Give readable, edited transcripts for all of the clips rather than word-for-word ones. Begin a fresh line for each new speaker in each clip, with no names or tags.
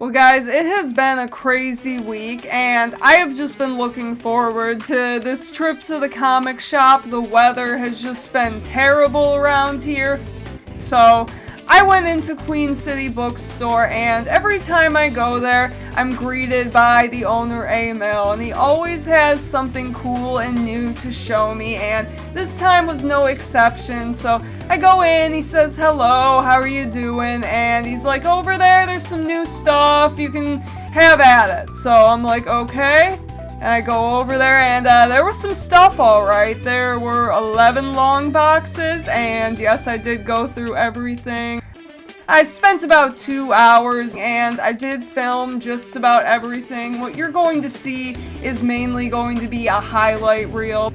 Well guys, it has been a crazy week and I have just been looking forward to this trip to the comic shop. The weather has just been terrible around here. So I went into Queen City Bookstore and every time I go there, I'm greeted by the owner Emil, and he always has something cool and new to show me, and this time was no exception. So I go in, he says hello, how are you doing, and he's like, over there's some new stuff, you can have at it. So I'm like, okay. And I go over there, and there was some stuff, alright. There were 11 long boxes, and yes, I did go through everything. I spent about 2 hours, and I did film just about everything. What you're going to see is mainly going to be a highlight reel.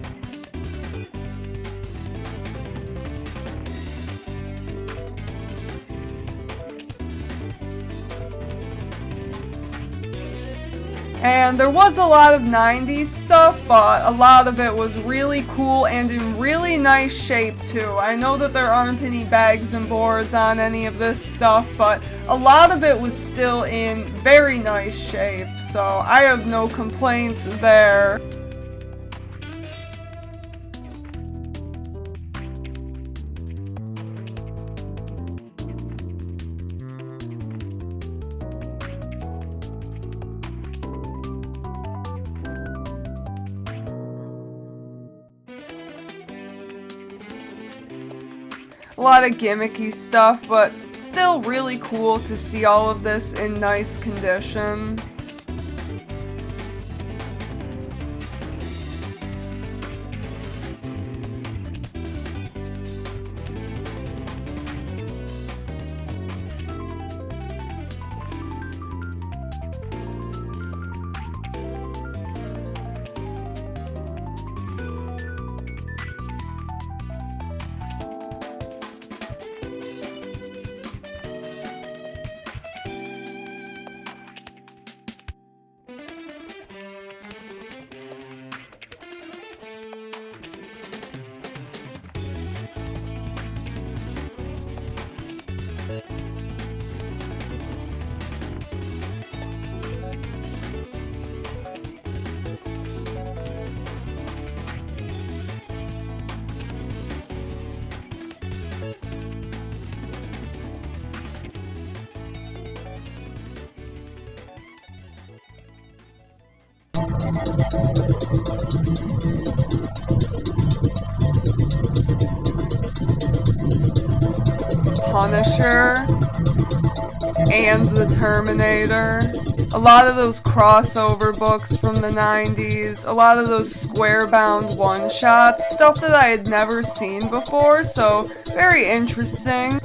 And there was a lot of 90s stuff, but a lot of it was really cool and in really nice shape too. I know that there aren't any bags and boards on any of this stuff, but a lot of it was still in very nice shape, so I have no complaints there. A lot of gimmicky stuff, but still really cool to see all of this in nice condition. Punisher and the Terminator. A lot of those crossover books from the 90s, a lot of those square-bound one-shots, stuff that I had never seen before, so very interesting.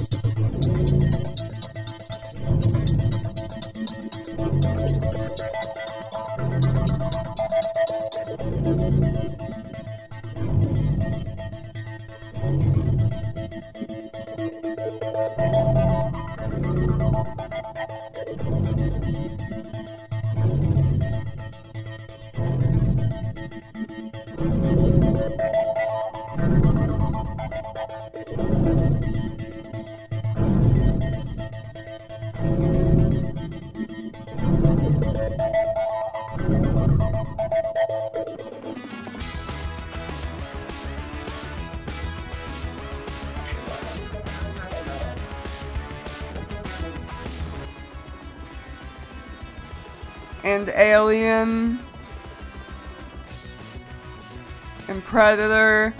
And Alien, and Predator.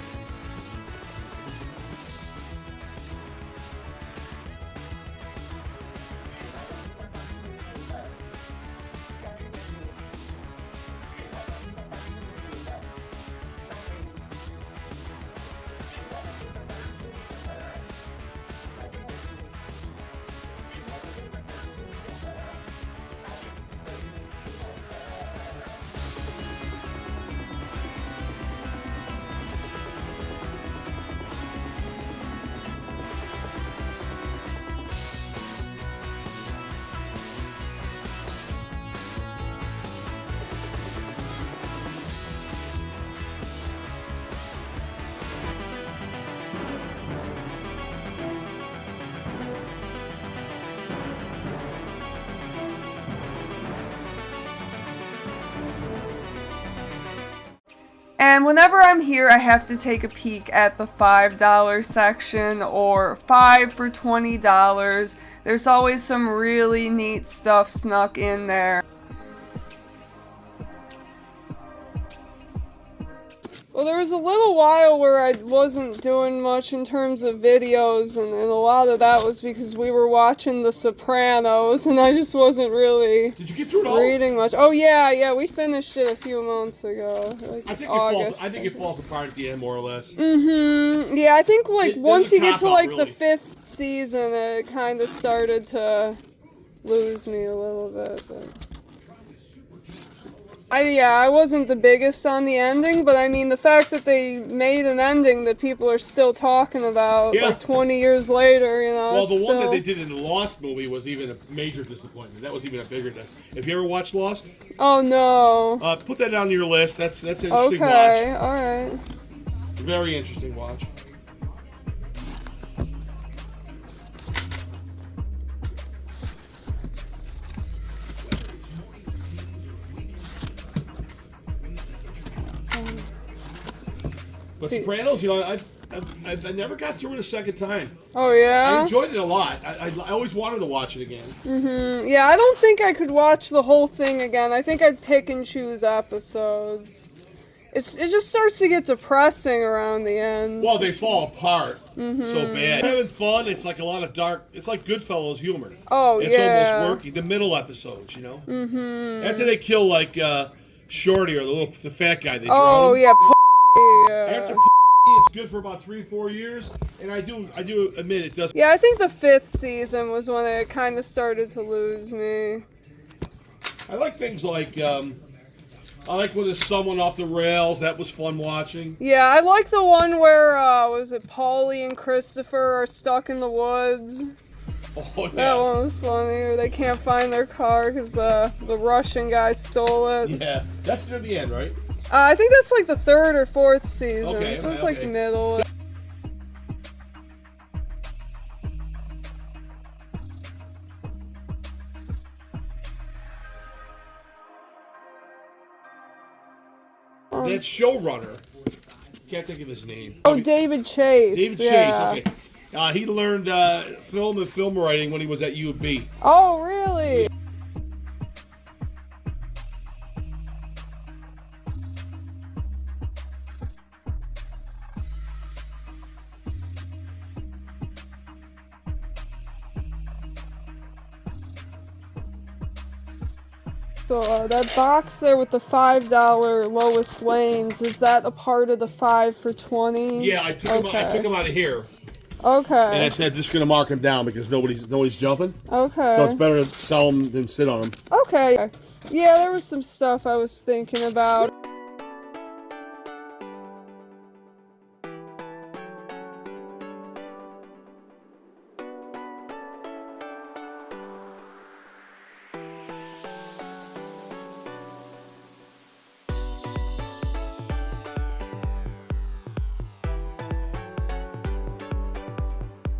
And whenever I'm here, I have to take a peek at the $5 section or 5 for $20. There's always some really neat stuff snuck in there. Well, there was a little while where I wasn't doing much in terms of videos, and a lot of that was because we were watching The Sopranos, and I just wasn't really
Did you get through it all?
reading much. Oh yeah, we finished it a few months ago. Like
I think
August.
I think it falls apart at the end, more or less.
Yeah, I think like once you get to like
really.
the 5th season, it kind of started to lose me a little bit. But I wasn't the biggest on the ending, but I mean the fact that they made an ending that people are still talking about like 20 years later, you know.
Well, the one that they did in the Lost movie was even a major disappointment. That was even a bigger disappointment. Have you ever watched Lost?
Oh no.
Put that on your list. That's an interesting watch.
Okay, alright.
Very interesting watch. But Sopranos, you know, I never got through it a second time.
Oh yeah?
I enjoyed it a lot. I always wanted to watch it again.
Yeah, I don't think I could watch the whole thing again. I think I'd pick and choose episodes. It just starts to get depressing around the end.
Well, they fall apart so bad. Having fun, it's like a lot of dark, it's like Goodfellas humor.
Oh,
it's almost worky. The middle episodes, you know? After they kill, like, Shorty or the fat guy, they drown
Oh,
him.
yeah,
After it's good for about 3-4 years, and I do admit it does.
Yeah, I think the 5th season was when it kind of started to lose me.
I like things like, I like when there's someone off the rails. That was fun watching.
Yeah, I like the one where, was it Paulie and Christopher are stuck in the woods?
Oh, yeah.
That one was funny, or they can't find their car because the Russian guy stole it.
Yeah, that's near the end, right?
I think that's like the 3rd or 4th season,
Okay,
so it's
okay.
like middle.
That showrunner, can't think of his name.
Oh, David Chase.
David
yeah.
Chase, okay. He learned film and film writing when he was at UB.
Oh, really? So that box there with the $5 Lois Lanes, is that a part of the 5 for $20?
Yeah, I took him out of here.
Okay.
And I said just gonna mark him down because nobody's jumping.
Okay.
So it's better to sell them than sit on them.
Okay. Yeah, there was some stuff I was thinking about.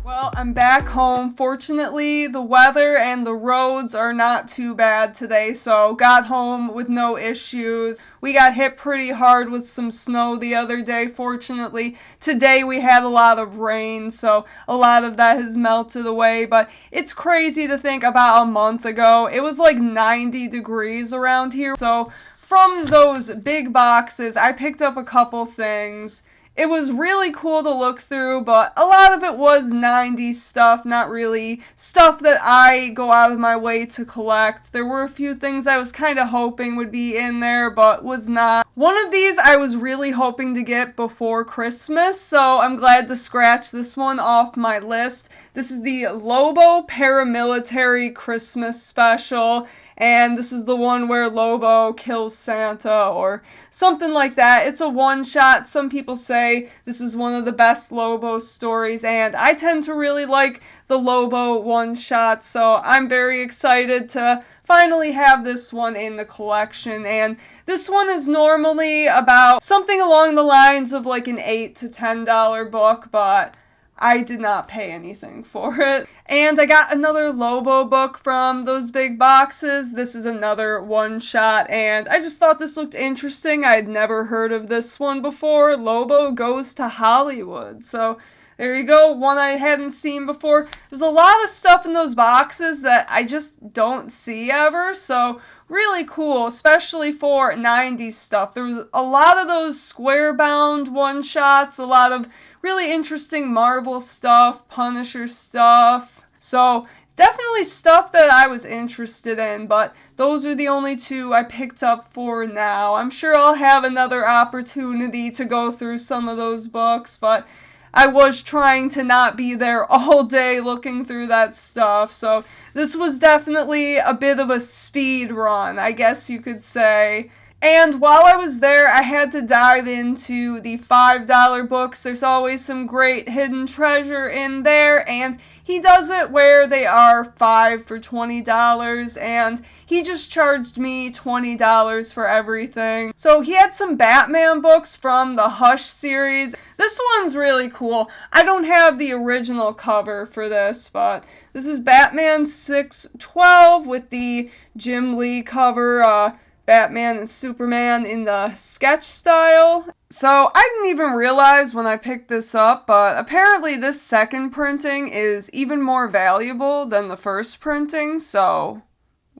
Well, I'm back home. Fortunately, the weather and the roads are not too bad today, so got home with no issues. We got hit pretty hard with some snow the other day, fortunately. Today we had a lot of rain, so a lot of that has melted away, but it's crazy to think about a month ago. It was like 90 degrees around here, so from those big boxes, I picked up a couple things. It was really cool to look through, but a lot of it was 90s stuff, not really stuff that I go out of my way to collect. There were a few things I was kind of hoping would be in there, but was not. One of these I was really hoping to get before Christmas, so I'm glad to scratch this one off my list. This is the Lobo Paramilitary Christmas Special. And this is the one where Lobo kills Santa or something like that. It's a one-shot. Some people say this is one of the best Lobo stories, and I tend to really like the Lobo one-shot, so I'm very excited to finally have this one in the collection. And this one is normally about something along the lines of like an $8 to $10 book, but I did not pay anything for it. And I got another Lobo book from those big boxes. This is another one-shot, and I just thought this looked interesting. I had never heard of this one before. Lobo Goes to Hollywood. So there you go, one I hadn't seen before. There's a lot of stuff in those boxes that I just don't see ever, so really cool, especially for 90s stuff. There was a lot of those square-bound one-shots, a lot of really interesting Marvel stuff, Punisher stuff. So definitely stuff that I was interested in, but those are the only two I picked up for now. I'm sure I'll have another opportunity to go through some of those books, but I was trying to not be there all day looking through that stuff, so this was definitely a bit of a speed run, I guess you could say. And while I was there, I had to dive into the $5 books. There's always some great hidden treasure in there, and he does it where they are 5 for $20, and he just charged me $20 for everything. So he had some Batman books from the Hush series. This one's really cool. I don't have the original cover for this, but this is Batman 612 with the Jim Lee cover, Batman and Superman in the sketch style. So I didn't even realize when I picked this up, but apparently this second printing is even more valuable than the first printing, so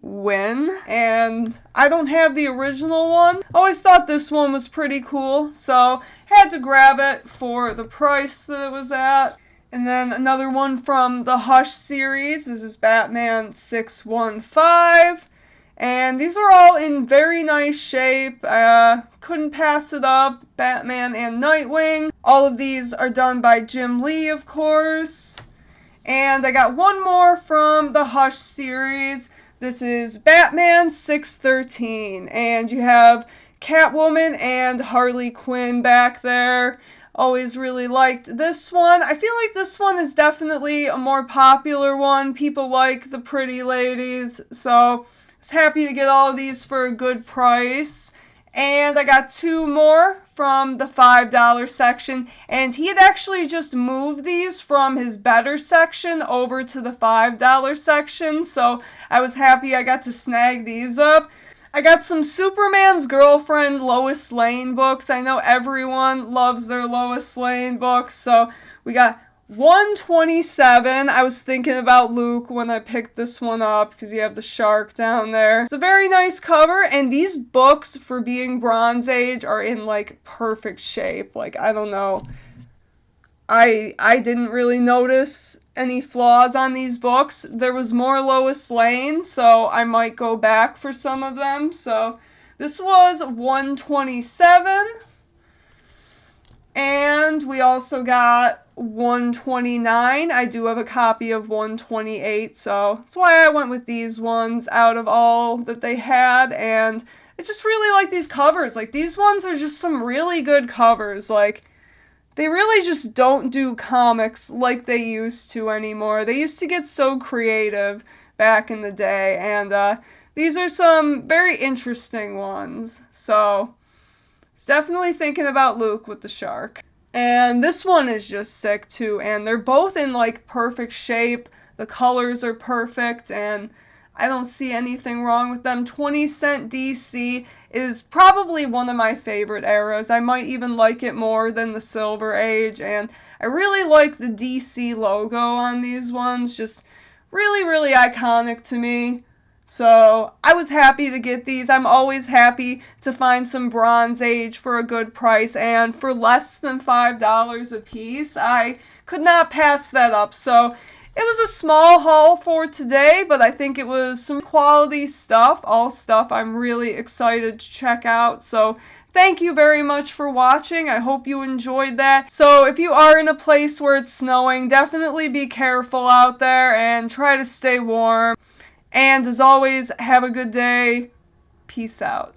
win. And I don't have the original one. Always thought this one was pretty cool, so had to grab it for the price that it was at. And then another one from the Hush series. This is Batman 615. And these are all in very nice shape. Couldn't pass it up. Batman and Nightwing. All of these are done by Jim Lee, of course. And I got one more from the Hush series. This is Batman 613. And you have Catwoman and Harley Quinn back there. Always really liked this one. I feel like this one is definitely a more popular one. People like the pretty ladies, so I was happy to get all of these for a good price. And I got two more from the $5 section. And he had actually just moved these from his better section over to the $5 section. So I was happy I got to snag these up. I got some Superman's Girlfriend Lois Lane books. I know everyone loves their Lois Lane books. So we got 127. I was thinking about Luke when I picked this one up because you have the shark down there. It's a very nice cover, and these books, for being Bronze Age, are in like perfect shape. Like, I don't know. I didn't really notice any flaws on these books. There was more Lois Lane, so I might go back for some of them. So this was 127. And we also got 129. I do have a copy of 128, so that's why I went with these ones out of all that they had. And I just really like these covers. Like, these ones are just some really good covers. Like, they really just don't do comics like they used to anymore. They used to get so creative back in the day, and these are some very interesting ones. So it's definitely thinking about Luke with the shark. And this one is just sick too, and they're both in like perfect shape. The colors are perfect, and I don't see anything wrong with them. 20-cent DC is probably one of my favorite eras. I might even like it more than the Silver Age, and I really like the DC logo on these ones. Just really, really iconic to me. So I was happy to get these. I'm always happy to find some Bronze Age for a good price, and for less than $5 a piece, I could not pass that up. So it was a small haul for today, but I think it was some quality stuff, all stuff I'm really excited to check out. So thank you very much for watching. I hope you enjoyed that. So if you are in a place where it's snowing, definitely be careful out there and try to stay warm. And as always, have a good day. Peace out.